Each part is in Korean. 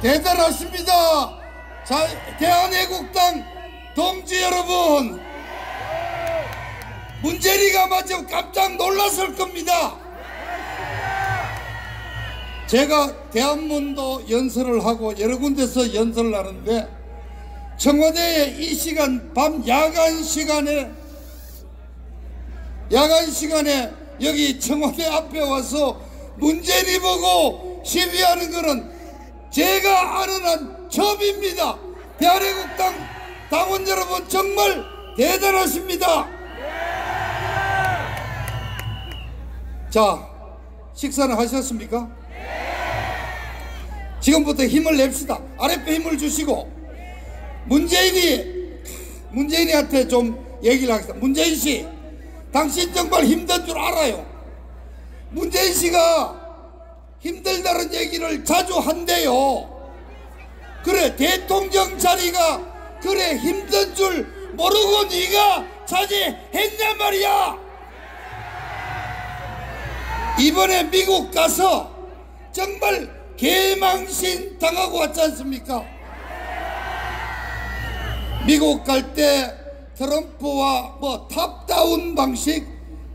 대단하십니다. 자, 대한애국당 동지 여러분, 문재인이가 맞으면 깜짝 놀랐을 겁니다. 제가 대한문도 연설을 하고 여러 군데서 연설을 하는데, 청와대에 이 시간, 밤 야간 시간에 여기 청와대 앞에 와서 문재인이 보고 시위하는 것은 제가 아는 한 처음입니다. 대한애국당 당원 여러분 정말 대단하십니다. 자, 식사는 하셨습니까? 지금부터 힘을 냅시다. 아랫배 힘을 주시고, 문재인이한테 좀 얘기를 하겠습니다. 문재인 씨, 당신 정말 힘든 줄 알아요. 문재인 씨가 힘들다는 얘기를 자주 한대요. 그래, 대통령 자리가 그래 힘든 줄 모르고 네가 차지했냔 말이야. 이번에 미국 가서 정말 개망신 당하고 왔지 않습니까? 미국 갈 때 트럼프와 탑다운 방식,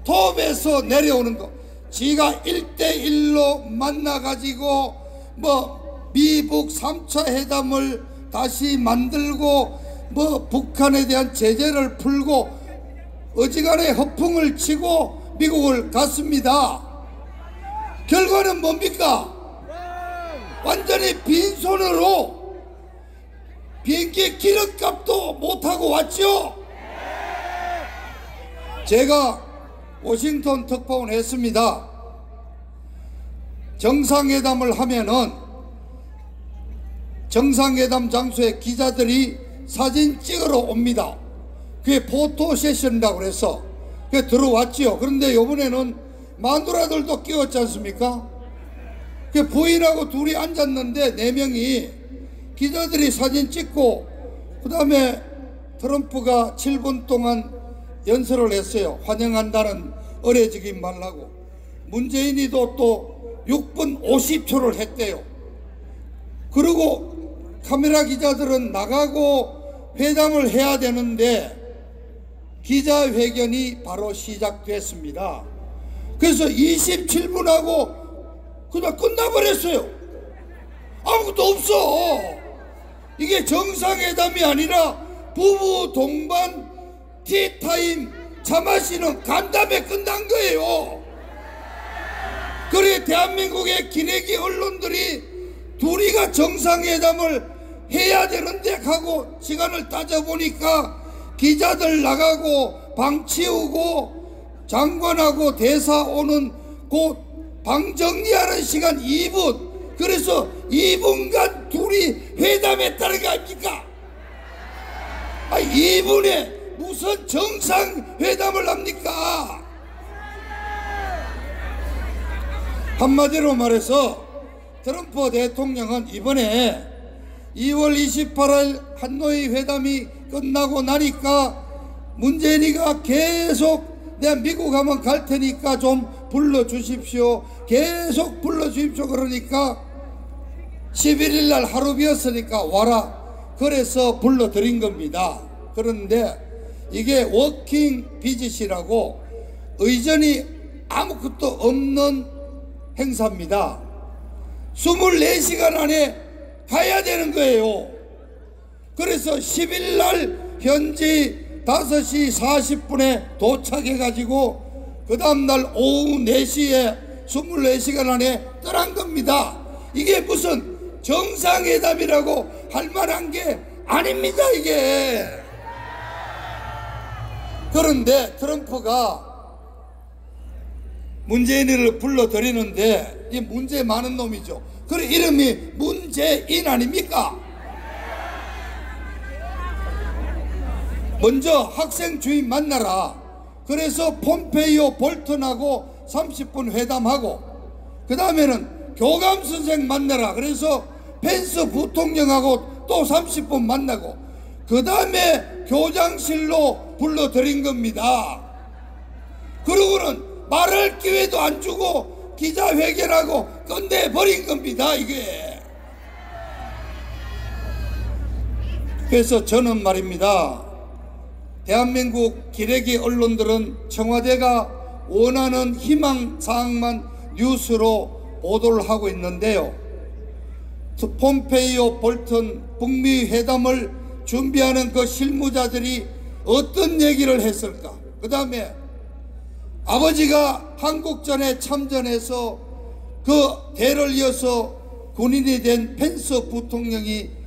톱에서 내려오는 거, 지가 1대1로 만나가지고 미북 3차 회담을 다시 만들고 북한에 대한 제재를 풀고 어지간해 허풍을 치고 미국을 갔습니다. 결과는 뭡니까? 완전히 빈손으로 비행기 기름값도 못하고 왔죠. 제가 워싱턴 특파원 했습니다. 정상회담을 하면은 정상회담 장소에 기자들이 사진 찍으러 옵니다. 그게 포토 세션이라고 그래서 그게 들어왔지요. 그런데 이번에는 마누라들도 끼웠지 않습니까? 그 부인하고 둘이 앉았는데 4명이 기자들이 사진 찍고, 그 다음에 트럼프가 7분 동안 연설을 했어요. 환영한다는 어려지긴 말라고. 문재인이도 또 6분 50초를 했대요. 그리고 카메라 기자들은 나가고 회담을 해야 되는데 기자회견이 바로 시작됐습니다. 그래서 27분하고 그냥 끝나버렸어요. 아무것도 없어. 이게 정상회담이 아니라 부부 동반 티타임 차 마시는 간담회 끝난 거예요. 그래, 대한민국의 기레기 언론들이 둘이가 정상회담을 해야 되는데 하고 시간을 따져보니까 기자들 나가고 방 치우고 장관하고 대사 오는 그 방 정리하는 시간 2분. 그래서 2분간 둘이 회담했다는 거 아닙니까? 2분에 무슨 정상회담을 합니까? 한마디로 말해서 트럼프 대통령은 이번에 2월 28일 한노이 회담이 끝나고 나니까 문재인이가 계속 내가 미국 가면 갈 테니까 좀 불러주십시오, 계속 불러주십시오 그러니까 11일 날 하루 비었으니까 와라 그래서 불러드린 겁니다. 그런데 이게 워킹 비짓이라고 의전이 아무것도 없는 행사입니다. 24시간 안에 가야 되는 거예요. 그래서 10일 날 현지 5시 40분에 도착해가지고 그 다음날 오후 4시에 24시간 안에 떠난 겁니다. 이게 무슨 정상회담이라고 할 만한 게 아닙니다, 이게. 그런데 트럼프가 문재인을 불러들이는데 이 문제 많은 놈이죠. 그래, 이름이 문재인 아닙니까? 먼저 학생 주임 만나라. 그래서 폼페이오 볼턴하고 30분 회담하고, 그 다음에는 교감 선생 만나라. 그래서 펜스 부통령하고 또 30분 만나고, 그 다음에 교장실로 불러들인 겁니다. 그러고는 말할 기회도 안 주고 기자회견하고 끝내버린 겁니다, 이게. 그래서 저는 말입니다, 대한민국 기레기 언론들은 청와대가 원하는 희망사항만 뉴스로 보도를 하고 있는데요, 폼페이오 볼턴 북미 회담을 준비하는 그 실무자들이 어떤 얘기를 했을까? 그 다음에 아버지가 한국전에 참전해서 그 대를 이어서 군인이 된 펜스 부통령이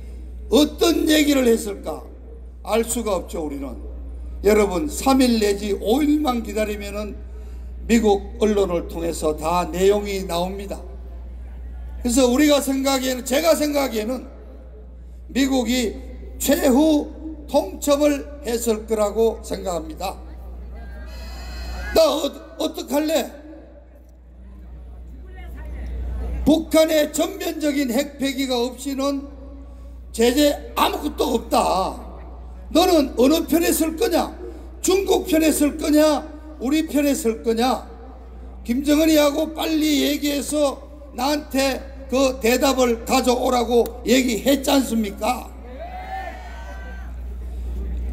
어떤 얘기를 했을까? 알 수가 없죠. 우리는 여러분 3일 내지 5일만 기다리면은 미국 언론을 통해서 다 내용이 나옵니다. 그래서 우리가 생각하기에는, 제가 생각하기에는 미국이 최후 통첩을 했을 거라고 생각합니다. 나 어떡할래? 북한의 전면적인 핵폐기가 없이는 제재 아무것도 없다. 너는 어느 편에 설 거냐? 중국 편에 설 거냐? 우리 편에 설 거냐? 김정은이하고 빨리 얘기해서 나한테 그 대답을 가져오라고 얘기했지 않습니까?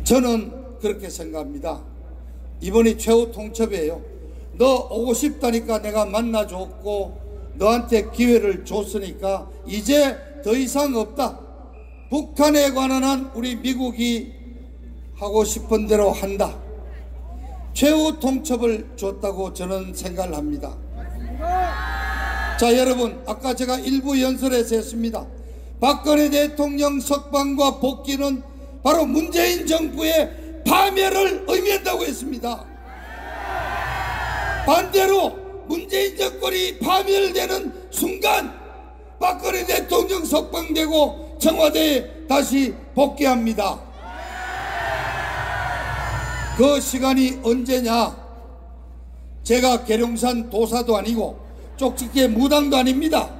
저는 그렇게 생각합니다. 이번이 최후 통첩이에요. 너 오고 싶다니까 내가 만나줬고 너한테 기회를 줬으니까 이제 더 이상 없다. 북한에 관한 한 우리 미국이 하고 싶은 대로 한다. 최후 통첩을 줬다고 저는 생각을 합니다. 자, 여러분, 아까 제가 일부 연설에서 했습니다. 박근혜 대통령 석방과 복귀는 바로 문재인 정부의 파멸을 의미한다고 했습니다. 반대로 문재인 정권이 파멸되는 순간 박근혜 대통령 석방되고 청와대에 다시 복귀합니다. 그 시간이 언제냐? 제가 계룡산 도사도 아니고 쪽집게 무당도 아닙니다.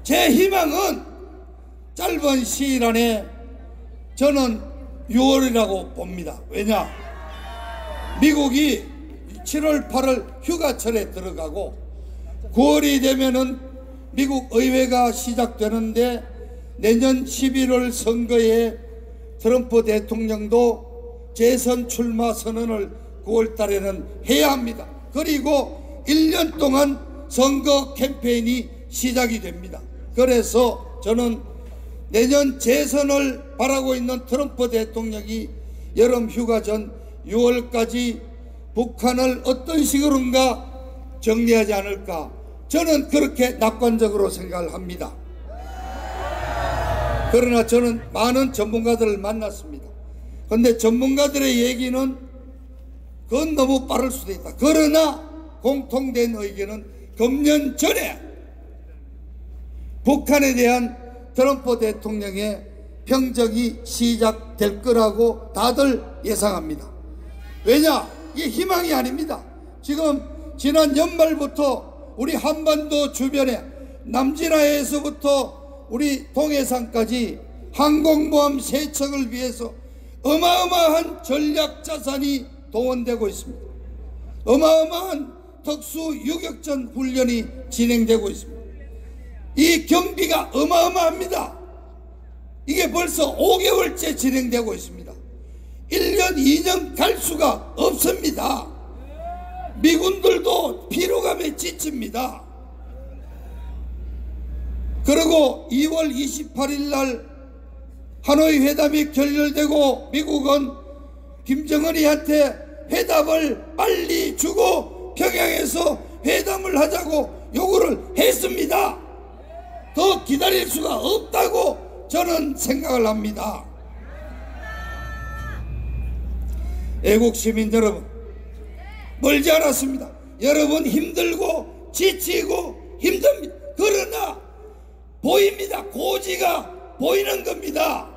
제 희망은 짧은 시일 안에 저는 6월이라고 봅니다. 왜냐? 미국이 7월 8월 휴가철에 들어가고 9월이 되면은 미국 의회가 시작되는데 내년 11월 선거에 트럼프 대통령도 재선 출마 선언을 9월 달에는 해야 합니다. 그리고 1년 동안 선거 캠페인이 시작이 됩니다. 그래서 저는 내년 재선을 바라고 있는 트럼프 대통령이 여름 휴가 전 6월까지 북한을 어떤 식으로인가 정리하지 않을까, 저는 그렇게 낙관적으로 생각을 합니다. 그러나 저는 많은 전문가들을 만났습니다. 그런데 전문가들의 얘기는 그건 너무 빠를 수도 있다. 그러나 공통된 의견은 금년 전에 북한에 대한 트럼프 대통령의 평정이 시작될 거라고 다들 예상합니다. 왜냐? 이게 희망이 아닙니다. 지금 지난 연말부터 우리 한반도 주변에 남진하에서부터 우리 동해상까지 항공모함 세척을 위해서 어마어마한 전략 자산이 동원되고 있습니다. 어마어마한 특수 유격전 훈련이 진행되고 있습니다. 이 경비가 어마어마합니다. 이게 벌써 5개월째 진행되고 있습니다. 1년, 2년 갈 수가 없습니다. 미군들도 피로감에 지칩니다. 그리고 2월 28일 날 하노이 회담이 결렬되고 미국은 김정은이한테 회담을 빨리 주고 평양에서 회담을 하자고 요구를 했습니다. 더 기다릴 수가 없다고 저는 생각을 합니다. 애국 시민 여러분, 멀지 않았습니다. 여러분 힘들고 지치고 힘듭니다. 그러나 보입니다. 고지가 보이는 겁니다.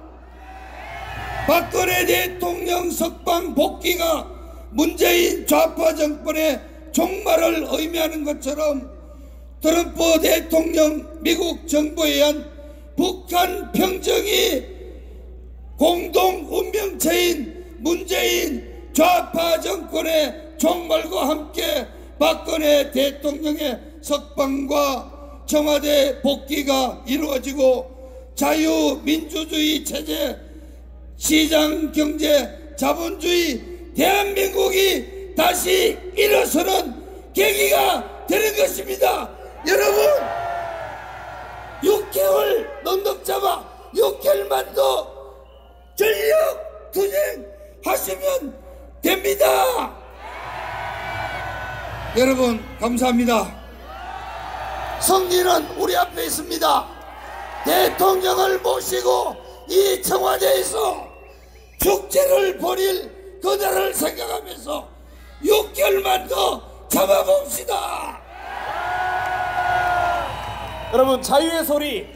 박근혜 대통령 석방 복귀가 문재인 좌파 정권의 종말을 의미하는 것처럼 트럼프 대통령 미국 정부에 의한 북한 평정이 공동 운명체인 문재인 좌파 정권의 종말과 함께 박근혜 대통령의 석방과 청와대 복귀가 이루어지고 자유민주주의 체제 시장 경제 자본주의 대한민국이 다시 일어서는 계기가 되는 것입니다. 여러분 6개월 넉넉 잡아 6개월만 더 전력 투쟁하시면 됩니다. 여러분 감사합니다. 성기는 우리 앞에 있습니다. 대통령을 모시고 이 청와대에서 축제를 벌일 그날을 생각하면서 6개월만 더 잡아봅시다. 여러분 자유의 소리